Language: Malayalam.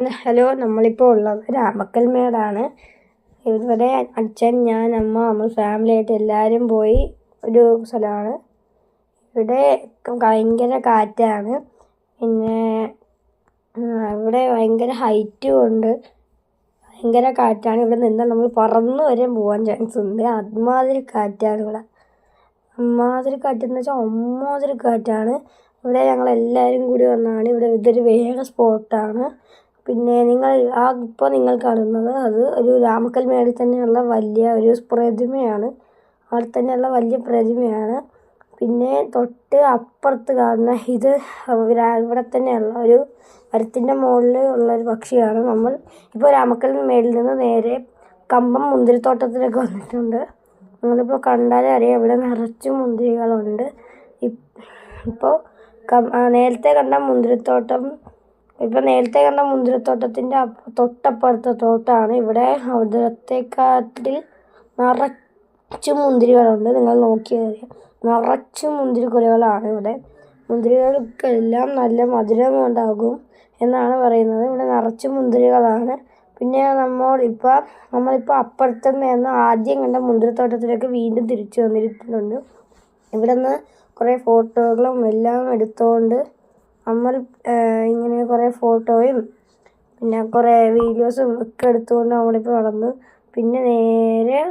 ഹലോ, നമ്മളിപ്പോൾ ഉള്ളത് രാമക്കൽമേടാണ്. ഇവിടെ അച്ഛൻ, ഞാൻ, അമ്മ, നമ്മൾ ഫാമിലി ആയിട്ട് എല്ലാവരും പോയി ഒരു സ്ഥലമാണ്. ഇവിടെ ഭയങ്കര കാറ്റാണ്. പിന്നെ ഇവിടെ ഭയങ്കര ഹൈറ്റും ഉണ്ട്. ഭയങ്കര കാറ്റാണ്. ഇവിടെ നിന്നാൽ നമ്മൾ പറന്ന് വരെ പോകാൻ ചാൻസ് ഉണ്ട്. അതുമാതിരി കാറ്റാണ് ഇവിടെ. അമ്മാതിരി കാറ്റെന്ന് വെച്ചാൽ അമ്മാതിരി കാറ്റാണ്. ഇവിടെ ഞങ്ങളെല്ലാവരും കൂടി വന്നതാണ്. ഇതൊരു വേഗ സ്പോട്ടാണ്. പിന്നെ ഇപ്പോൾ നിങ്ങൾ കാണുന്നത് അത് ഒരു രാമക്കൽമേടിൽ തന്നെയുള്ള വലിയ ഒരു പ്രതിമയാണ്. അവിടെ തന്നെയുള്ള വലിയ പ്രതിമയാണ്. പിന്നെ തൊട്ട് അപ്പുറത്ത് കാണുന്ന ഇത് ഇവിടെ തന്നെയുള്ള ഒരു മരത്തിൻ്റെ മുകളിൽ ഉള്ളൊരു പക്ഷിയാണ്. നമ്മൾ ഇപ്പോൾ രാമക്കൽമേടിൽ നിന്ന് നേരെ കമ്പം മുന്തിരിത്തോട്ടത്തിലേക്ക് വന്നിട്ടുണ്ട്. നിങ്ങളിപ്പോൾ കണ്ടാലേ അറിയാം, ഇവിടെ നിറച്ചും മുന്തിരികളുണ്ട്. ഇപ്പോൾ നേരത്തെ കണ്ട മുന്തിരിത്തോട്ടത്തിൻ്റെ തൊട്ടപ്പുറത്തെ തോട്ടമാണ്. ഇവിടെ അവിടത്തെക്കാട്ടിൽ നിറച്ചും മുന്തിരികളുണ്ട്. നിങ്ങൾ നോക്കിയാൽ അറിയാം, നിറച്ചും മുന്തിരിക്കുലകളാണ് ഇവിടെ. മുന്തിരികൾക്കെല്ലാം നല്ല മധുരം ഉണ്ടാകും എന്നാണ് പറയുന്നത്. ഇവിടെ നിറച്ചും മുന്തിരികളാണ്. പിന്നെ നമ്മളിപ്പോൾ അപ്പുറത്ത് നിന്ന് ആദ്യം കണ്ട മുന്തിരിത്തോട്ടത്തിലേക്ക് വീണ്ടും തിരിച്ചു വന്നിട്ടുണ്ട്. ഇവിടെ നിന്ന് കുറേ ഫോട്ടോകളും എല്ലാം എടുത്തുകൊണ്ട് നമ്മൾ ഇങ്ങനെ കുറേ ഫോട്ടോയും പിന്നെ കുറേ വീഡിയോസും ഒക്കെ എടുത്തുകൊണ്ട് നമ്മളിപ്പോൾ നടന്നു. പിന്നെ നേരെ